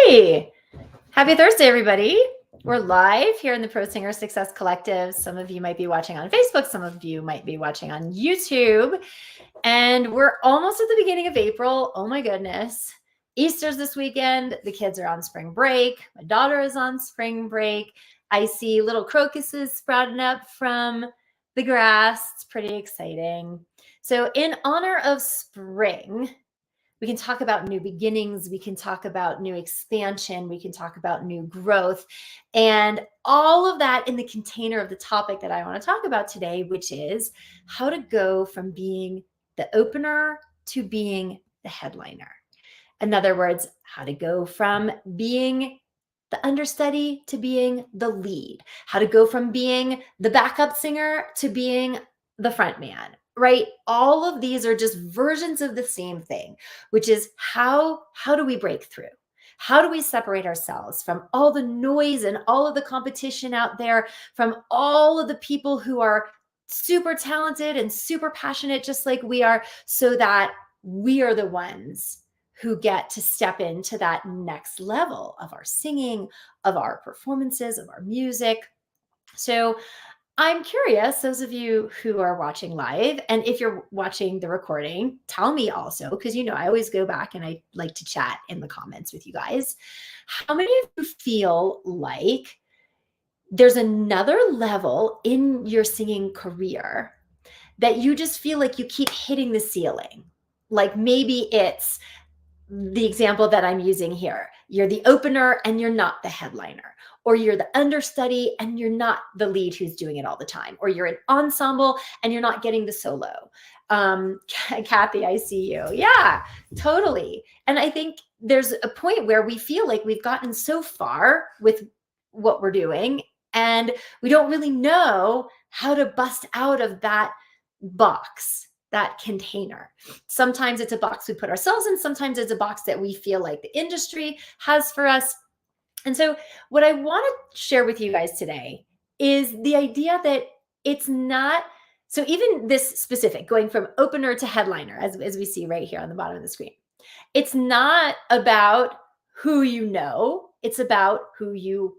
Hey, happy Thursday, everybody. We're live here in the Pro Singer Success Collective. Some of you might be watching on Facebook, some of you might be watching on YouTube. And we're almost at the beginning of April. Oh my goodness. Easter's this weekend. The kids are on spring break. My daughter is on spring break. I see little crocuses sprouting up from the grass. It's pretty exciting. So, in honor of spring, we can talk about new beginnings. We can talk about new expansion. We can talk about new growth and all of that in the container of the topic that I want to talk about today, which is how to go from being the opener to being the headliner. In other words, how to go from being the understudy to being the lead, how to go from being the backup singer to being the front man, right? All of these are just versions of the same thing, which is how do we break through? How do we separate ourselves from all the noise and all of the competition out there, from all of the people who are super talented and super passionate, just like we are, so that we are the ones who get to step into that next level of our singing, of our performances, of our music. So I'm curious, those of you who are watching live, and if you're watching the recording, tell me also, because I always go back and I like to chat in the comments with you guys. How many of you feel like there's another level in your singing career that you just feel like you keep hitting the ceiling? Like maybe it's the example that I'm using here. You're the opener and you're not the headliner, or you're the understudy and you're not the lead who's doing it all the time, or you're an ensemble and you're not getting the solo. Kathy, I see you. Yeah, totally. And I think there's a point where we feel like we've gotten so far with what we're doing and we don't really know how to bust out of that box, that container. Sometimes it's a box we put ourselves in, sometimes it's a box that we feel like the industry has for us. And so, what I want to share with you guys today is the idea that it's not so, even this specific, going from opener to headliner, as we see right here on the bottom of the screen, it's not about who you know, it's about who you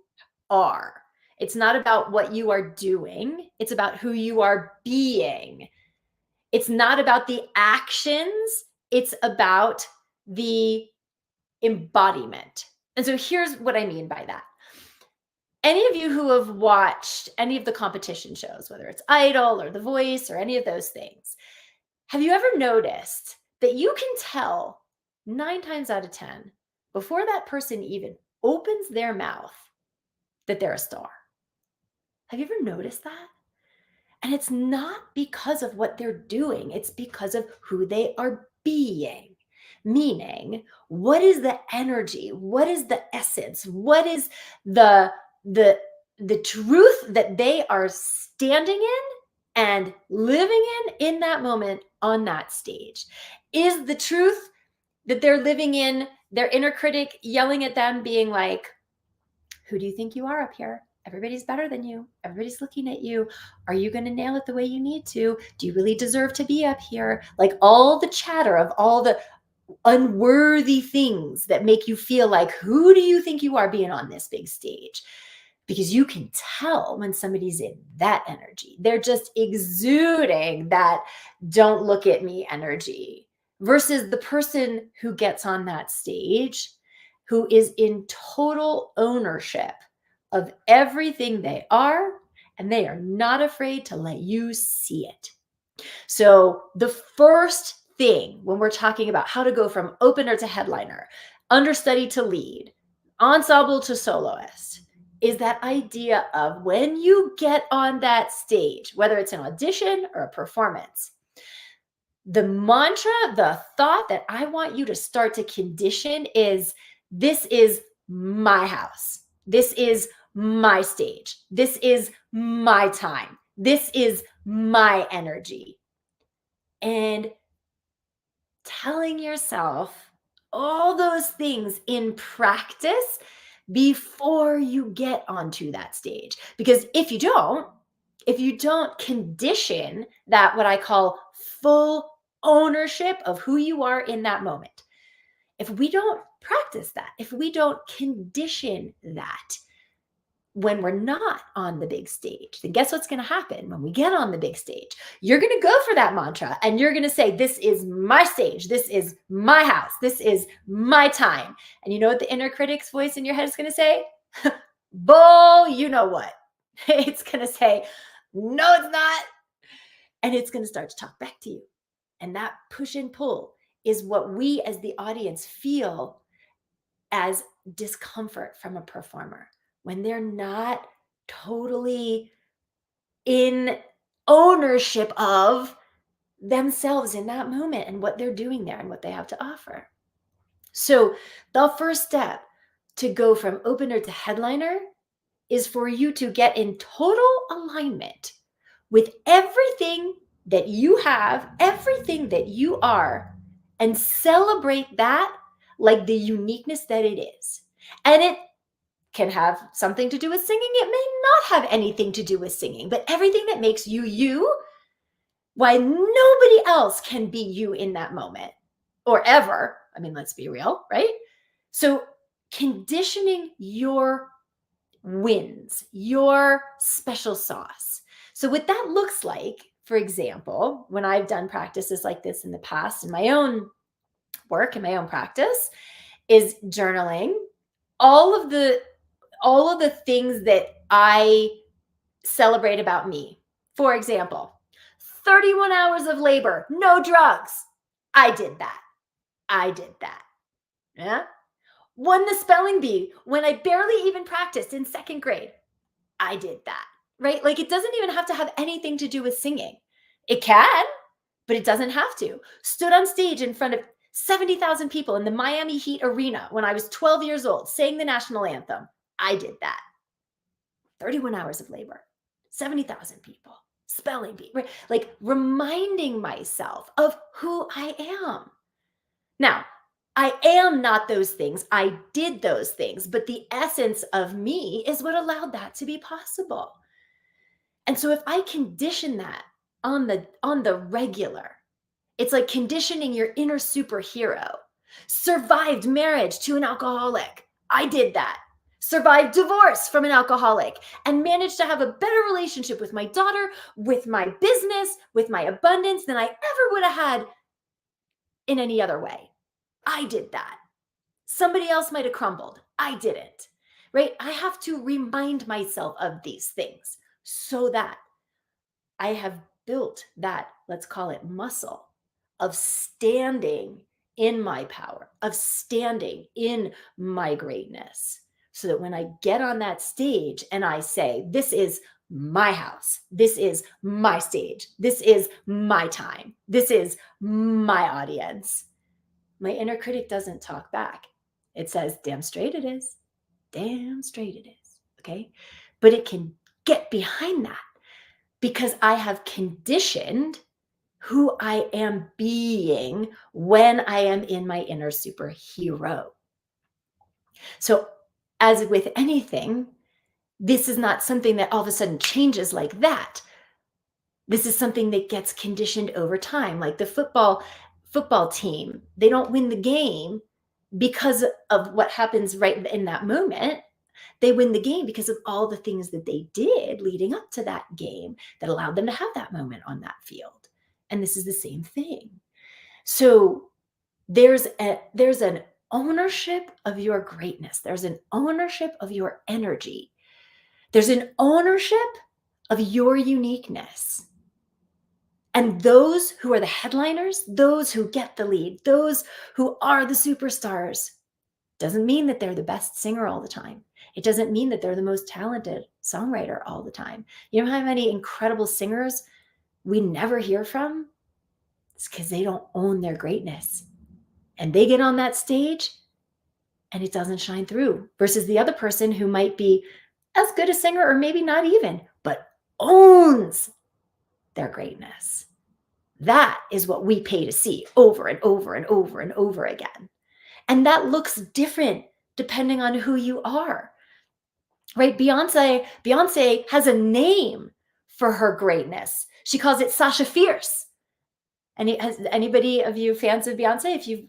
are. It's not about what you are doing, it's about who you are being. It's not about the actions, it's about the embodiment. And so here's what I mean by that. Any of you who have watched any of the competition shows, whether it's Idol or The Voice or any of those things, have you ever noticed that you can tell 9 times out of 10 before that person even opens their mouth that they're a star? Have you ever noticed that? And it's not because of what they're doing, it's because of who they are being. Meaning, what is the energy? What is the essence? What is the truth that they are standing in and living in that moment on that stage? Is the truth that they're living in their inner critic yelling at them, being like, who do you think you are up here? Everybody's better than you. Everybody's looking at you. Are you going to nail it the way you need to? Do you really deserve to be up here? Like all the chatter of all the unworthy things that make you feel like, who do you think you are being on this big stage? Because you can tell when somebody's in that energy. They're just exuding that don't look at me energy, versus the person who gets on that stage, who is in total ownership of everything they are, and they are not afraid to let you see it. So the first thing when we're talking about how to go from opener to headliner, understudy to lead, ensemble to soloist, is that idea of when you get on that stage, whether it's an audition or a performance, the mantra, the thought that I want you to start to condition is, this is my house. This is my stage. This is my time. This is my energy. And telling yourself all those things in practice before you get onto that stage. Because if you don't condition that, what I call full ownership of who you are in that moment, if we don't practice that, if we don't condition that when we're not on the big stage, then guess what's going to happen when we get on the big stage? You're going to go for that mantra and you're going to say, this is my stage. This is my house. This is my time. And you know what the inner critic's voice in your head is going to say? Bull, you know what? It's going to say, no, it's not. And it's going to start to talk back to you. And that push and pull is what we as the audience feel as discomfort from a performer when they're not totally in ownership of themselves in that moment and what they're doing there and what they have to offer. So the first step to go from opener to headliner is for you to get in total alignment with everything that you have, everything that you are, and celebrate that like the uniqueness that it is. And it can have something to do with singing. It may not have anything to do with singing, but everything that makes you, you, why nobody else can be you in that moment or ever. I mean, let's be real, right? So conditioning your wins, your special sauce. So what that looks like, for example, when I've done practices like this in the past in my own work, in my own practice, is journaling all of the things that I celebrate about me. For example, 31 hours of labor, no drugs. I did that. I did that. Yeah. Won the spelling bee when I barely even practiced in second grade. I did that. Right? Like, it doesn't even have to have anything to do with singing. It can, but it doesn't have to. Stood on stage in front of 70,000 people in the Miami Heat arena when I was 12 years old, sang the national anthem. I did that. 31 hours of labor, 70,000 people, spelling bee, right? Like, reminding myself of who I am. Now, I am not those things. I did those things, but the essence of me is what allowed that to be possible. And so if I condition that on the regular, it's like conditioning your inner superhero. Survived marriage to an alcoholic. I did that. Survived divorce from an alcoholic and managed to have a better relationship with my daughter, with my business, with my abundance than I ever would have had in any other way. I did that. Somebody else might have crumbled. I didn't, right? I have to remind myself of these things so that I have built that, let's call it muscle, of standing in my power, of standing in my greatness, so that when I get on that stage and I say, this is my house, this is my stage, this is my time, this is my audience, my inner critic doesn't talk back. It says, damn straight it is. Damn straight it is. Okay. But it can get behind that because I have conditioned who I am being when I am in my inner superhero. So, as with anything, this is not something that all of a sudden changes like that. This is something that gets conditioned over time, like the football team. They don't win the game because of what happens right in that moment. They win the game because of all the things that they did leading up to that game that allowed them to have that moment on that field. And this is the same thing. So there's an ownership of your greatness. There's an ownership of your energy. There's an ownership of your uniqueness. And those who are the headliners, those who get the lead, those who are the superstars, doesn't mean that they're the best singer all the time. It doesn't mean that they're the most talented songwriter all the time. You know how many incredible singers we never hear from? It's because they don't own their greatness. And they get on that stage and it doesn't shine through, versus the other person who might be as good a singer or maybe not even, but owns their greatness. That is what we pay to see over and over and over and over again. And that looks different depending on who you are, right? Beyonce has a name for her greatness. She calls it Sasha Fierce. Has anybody of you fans of Beyonce, if you've,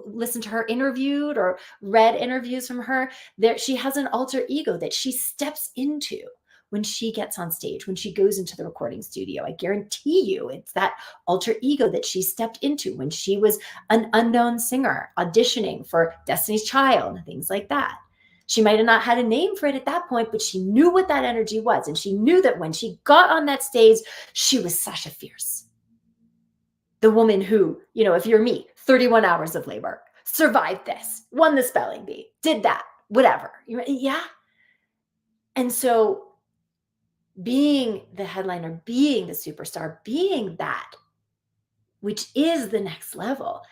listened to her interviewed or read interviews from her, she has an alter ego that she steps into when she gets on stage, when she goes into the recording studio. I guarantee you it's that alter ego that she stepped into when she was an unknown singer auditioning for Destiny's Child and things like that. She might have not had a name for it at that point, but she knew what that energy was. And she knew that when she got on that stage, she was Sasha Fierce. The woman who, if you're me, 31 hours of labor, survived this, won the spelling bee, did that, whatever. Yeah. And so being the headliner, being the superstar, being that, which is the next level,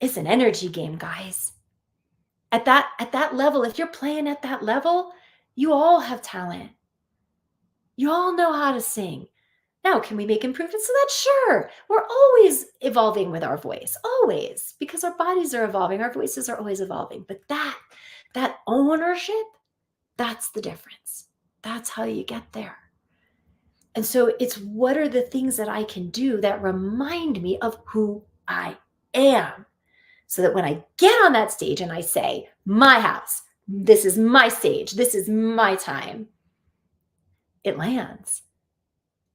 is an energy game, guys. At that level, if you're playing at that level, you all have talent. You all know how to sing. Now, can we make improvements to that? Sure. We're always evolving with our voice, always, because our bodies are evolving. Our voices are always evolving. But that ownership, that's the difference. That's how you get there. And so it's, what are the things that I can do that remind me of who I am? So that when I get on that stage and I say, my house, this is my stage, this is my time, it lands.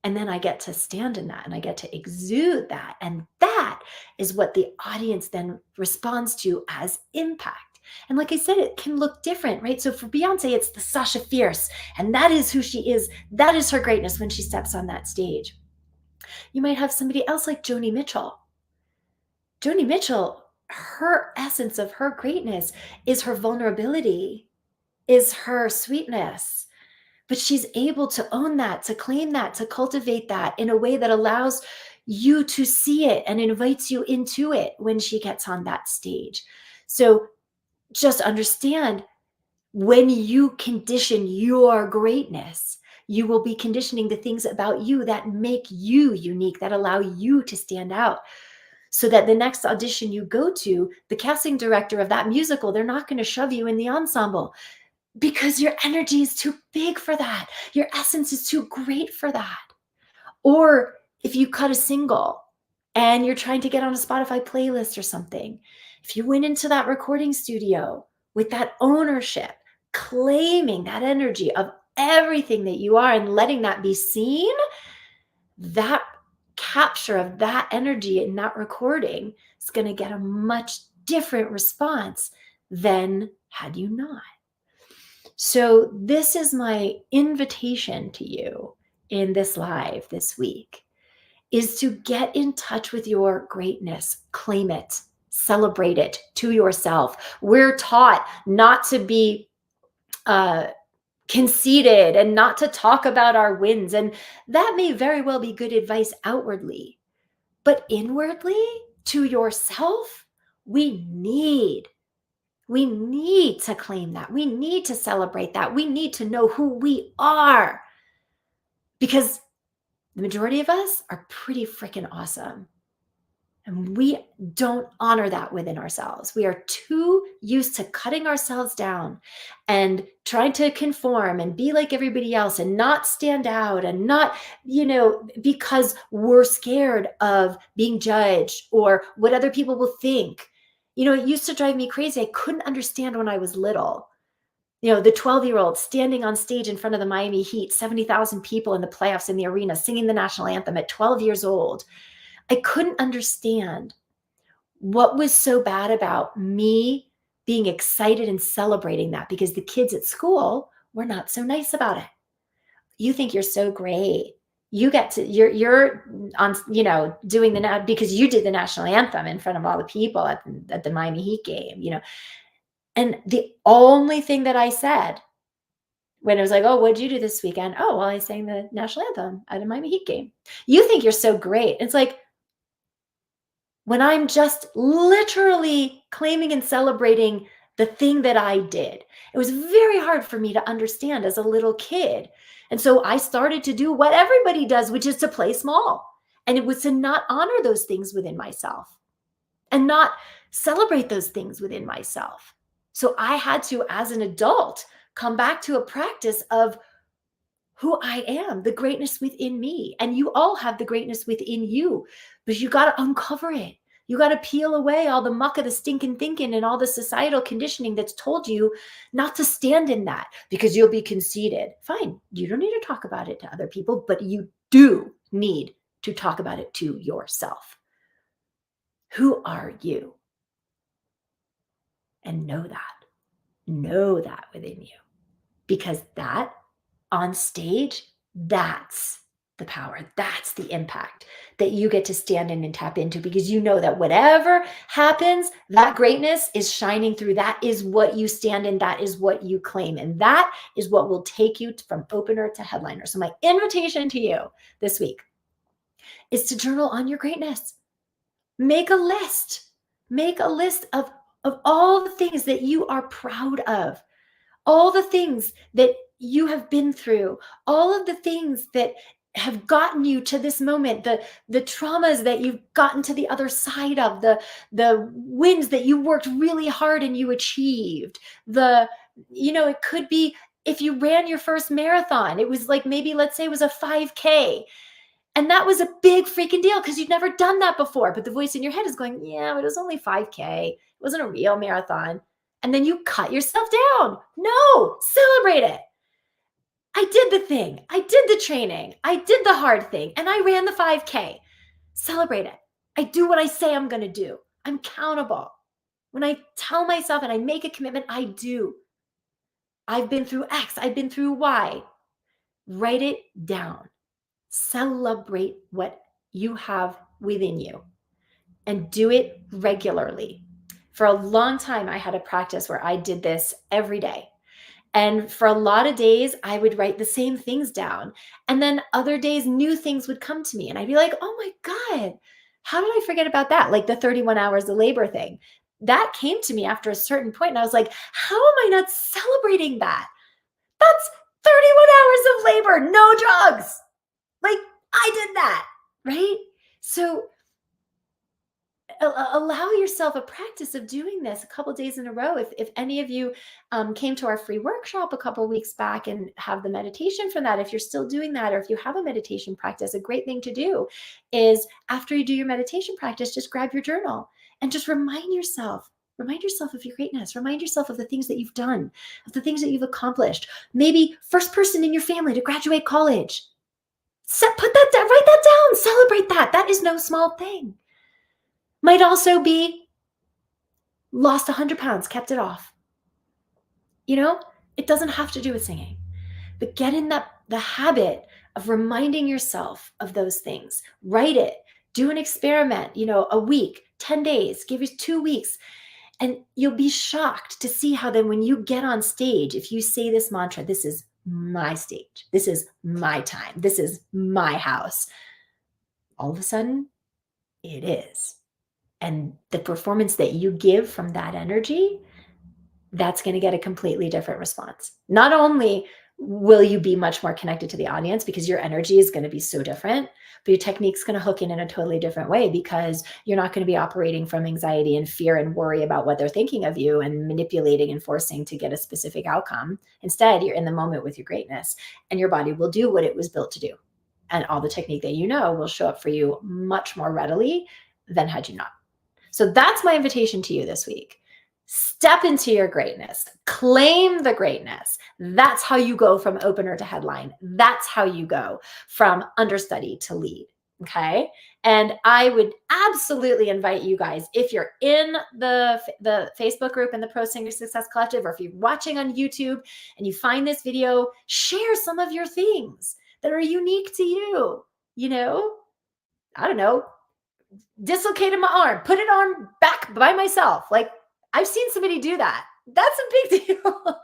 And then I get to stand in that and I get to exude that. And that is what the audience then responds to as impact. And like I said, it can look different, right? So for Beyonce, it's the Sasha Fierce, and that is who she is. That is her greatness when she steps on that stage. You might have somebody else like Joni Mitchell. Joni Mitchell, her essence of her greatness is her vulnerability, is her sweetness. But she's able to own that, to claim that, to cultivate that in a way that allows you to see it and invites you into it when she gets on that stage. So just understand, when you condition your greatness, you will be conditioning the things about you that make you unique, that allow you to stand out. So that the next audition you go to, the casting director of that musical, they're not going to shove you in the ensemble, because your energy is too big for that. Your essence is too great for that. Or if you cut a single and you're trying to get on a Spotify playlist or something, if you went into that recording studio with that ownership, claiming that energy of everything that you are and letting that be seen, that capture of that energy in that recording is going to get a much different response than had you not. So this is my invitation to you in this live this week, is to get in touch with your greatness, claim it, celebrate it to yourself. We're taught not to be conceited and not to talk about our wins. And that may very well be good advice outwardly, but inwardly to yourself, we need to claim that. We need to celebrate that. We need to know who we are, because the majority of us are pretty freaking awesome. And we don't honor that within ourselves. We are too used to cutting ourselves down and trying to conform and be like everybody else and not stand out, and not, because we're scared of being judged or what other people will think. It used to drive me crazy. I couldn't understand when I was little. The 12-year-old standing on stage in front of the Miami Heat, 70,000 people in the playoffs in the arena, singing the national anthem at 12 years old. I couldn't understand what was so bad about me being excited and celebrating that, because the kids at school were not so nice about it. You think you're so great. You get to, you're on, doing because you did the national anthem in front of all the people at the Miami Heat game, And the only thing that I said when it was like, oh, what'd you do this weekend? Oh, well, I sang the national anthem at a Miami Heat game. You think you're so great. It's like, when I'm just literally claiming and celebrating the thing that I did, it was very hard for me to understand as a little kid. And so I started to do what everybody does, which is to play small. And it was to not honor those things within myself and not celebrate those things within myself. So I had to, as an adult, come back to a practice of, who I am, the greatness within me. And you all have the greatness within you, but you got to uncover it. You got to peel away all the muck of the stinking thinking and all the societal conditioning that's told you not to stand in that because you'll be conceited. Fine. You don't need to talk about it to other people, but you do need to talk about it to yourself. Who are you? And know that within you, because that on stage, that's the power. That's the impact that you get to stand in and tap into, because you know that whatever happens, that greatness is shining through. That is what you stand in. That is what you claim. And that is what will take you from opener to headliner. So my invitation to you this week is to journal on your greatness. Make a list. Make a list of all the things that you are proud of, all the things that you have been through, all of the things that have gotten you to this moment, the traumas that you've gotten to the other side of, the wins that you worked really hard and you achieved. It could be if you ran your first marathon, it was like, maybe let's say it was a 5K. And that was a big freaking deal because you'd never done that before. But the voice in your head is going, yeah, but it was only 5K. It wasn't a real marathon. And then you cut yourself down. No, celebrate it. I did the thing. I did the training. I did the hard thing. And I ran the 5K. Celebrate it. I do what I say I'm going to do. I'm accountable. When I tell myself and I make a commitment, I do. I've been through X. I've been through Y. Write it down. Celebrate what you have within you and do it regularly. For a long time, I had a practice where I did this every day. And for a lot of days, I would write the same things down. And then other days, new things would come to me. And I'd be like, oh my God, how did I forget about that? Like the 31 hours of labor thing. That came to me after a certain point. And I was like, how am I not celebrating that? That's 31 hours of labor, no drugs. Like, I did that, right? So allow yourself a practice of doing this a couple days in a row. If any of you came to our free workshop a couple weeks back and have the meditation from that, if you're still doing that, or if you have a meditation practice, a great thing to do is after you do your meditation practice, just grab your journal and just remind yourself of your greatness. Remind yourself of the things that you've done, of the things that you've accomplished. Maybe first person in your family to graduate college. Put that down, write that down, celebrate that. That is no small thing. Might also be lost 100 pounds, kept it off. It doesn't have to do with singing, but get in the habit of reminding yourself of those things. Write it, do an experiment, a week, 10 days, give you 2 weeks. And you'll be shocked to see how then when you get on stage, if you say this mantra, this is my stage, this is my time, this is my house, all of a sudden it is. And the performance that you give from that energy, that's going to get a completely different response. Not only will you be much more connected to the audience because your energy is going to be so different, but your technique's going to hook in a totally different way because you're not going to be operating from anxiety and fear and worry about what they're thinking of you and manipulating and forcing to get a specific outcome. Instead, you're in the moment with your greatness and your body will do what it was built to do. And all the technique that you know will show up for you much more readily than had you not. So that's my invitation to you this week. Step into your greatness, claim the greatness. That's how you go from opener to headline. That's how you go from understudy to lead. Okay. And I would absolutely invite you guys, if you're in the Facebook group in the Pro Singer Success Collective, or if you're watching on YouTube and you find this video, share some of your things that are unique to you. I don't know, dislocated my arm, put it on back by myself. Like, I've seen somebody do that. That's a big deal.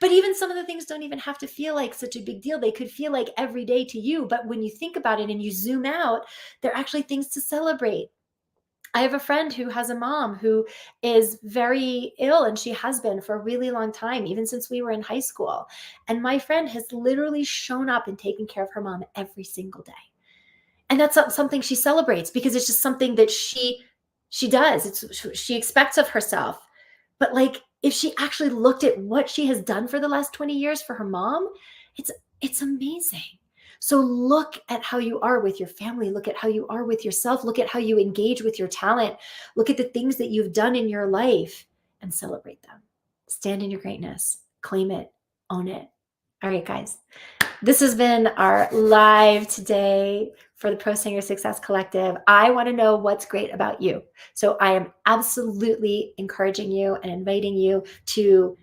But even some of the things don't even have to feel like such a big deal. They could feel like every day to you. But when you think about it and you zoom out, they're actually things to celebrate. I have a friend who has a mom who is very ill, and she has been for a really long time, even since we were in high school. And my friend has literally shown up and taken care of her mom every single day. And that's something she celebrates because it's just something that she does. She expects of herself. But like, if she actually looked at what she has done for the last 20 years for her mom, It's amazing. So look at how you are with your family. Look at how you are with yourself. Look at how you engage with your talent. Look at the things that you've done in your life and celebrate them. Stand in your greatness. Claim it. Own it. All right, guys. This has been our live today for the Pro Singer Success Collective. I want to know what's great about you. So I am absolutely encouraging you and inviting you to,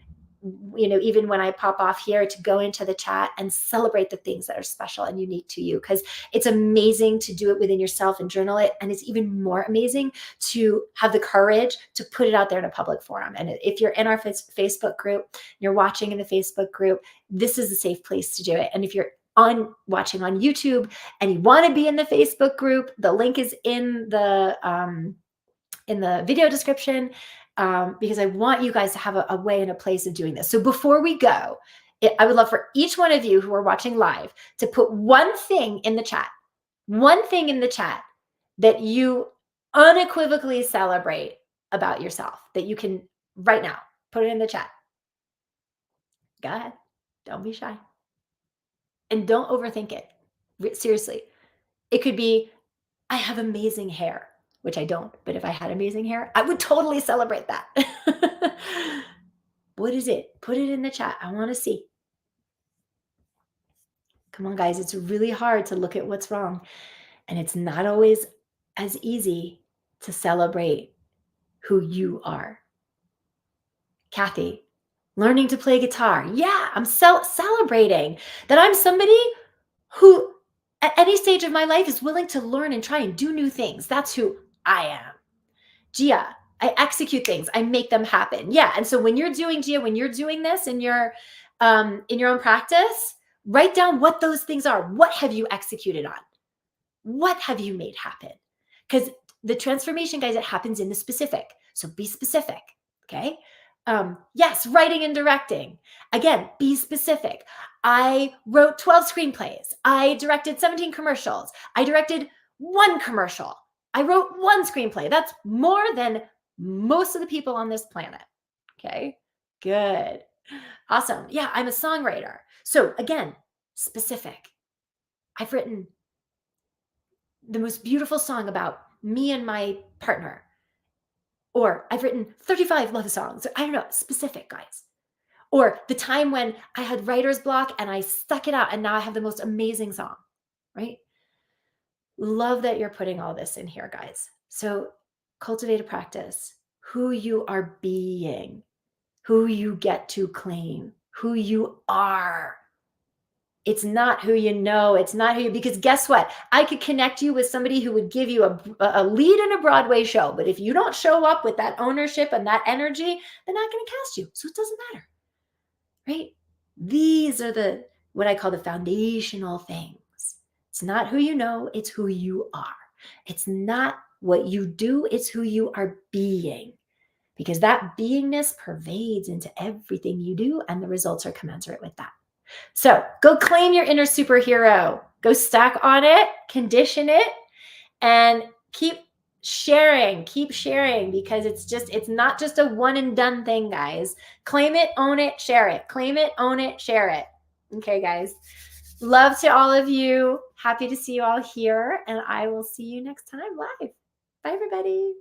even when I pop off here, to go into the chat and celebrate the things that are special and unique to you, because it's amazing to do it within yourself and journal it. And it's even more amazing to have the courage to put it out there in a public forum. And if you're in our Facebook group, you're watching in the Facebook group, this is a safe place to do it. And if you're watching on YouTube and you want to be in the Facebook group, the link is in the video description, because I want you guys to have a way and a place of doing this. So before we go, I would love for each one of you who are watching live to put one thing in the chat that you unequivocally celebrate about yourself, that you can right now put it in the chat. Go ahead. Don't be shy. And don't overthink it. Seriously. It could be, I have amazing hair, which I don't, but if I had amazing hair, I would totally celebrate that. What is it? Put it in the chat. I want to see. Come on, guys. It's really hard to look at what's wrong. And it's not always as easy to celebrate who you are. Kathy, learning to play guitar. Yeah, I'm celebrating that I'm somebody who at any stage of my life is willing to learn and try and do new things. That's who I am. Gia, I execute things. I make them happen. Yeah. And so when you're doing this in your own practice, write down what those things are. What have you executed on? What have you made happen? Because the transformation, guys, it happens in the specific. So be specific. Okay. Yes, writing and directing. Again, be specific. I wrote 12 screenplays. I directed 17 commercials. I directed one commercial. I wrote one screenplay. That's more than most of the people on this planet. Okay, good. Awesome. Yeah, I'm a songwriter. So again, specific. I've written the most beautiful song about me and my partner. Or I've written 35 love songs. I don't know, specific, guys. Or the time when I had writer's block and I stuck it out and now I have the most amazing song, right? Love that you're putting all this in here, guys. So cultivate a practice, who you are being, who you get to claim, who you are. It's not who you know. It's not who you, because guess what? I could connect you with somebody who would give you a lead in a Broadway show. But if you don't show up with that ownership and that energy, they're not going to cast you. So it doesn't matter, right? These are what I call the foundational things. It's not who you know. It's who you are. It's not what you do. It's who you are being, because that beingness pervades into everything you do and the results are commensurate with that. So go claim your inner superhero, go stack on it, condition it, and keep sharing, because it's not just a one and done thing, guys. Claim it, own it, share it. Claim it, own it, share it. Okay, guys. Love to all of you. Happy to see you all here, and I will see you next time live. Bye, everybody.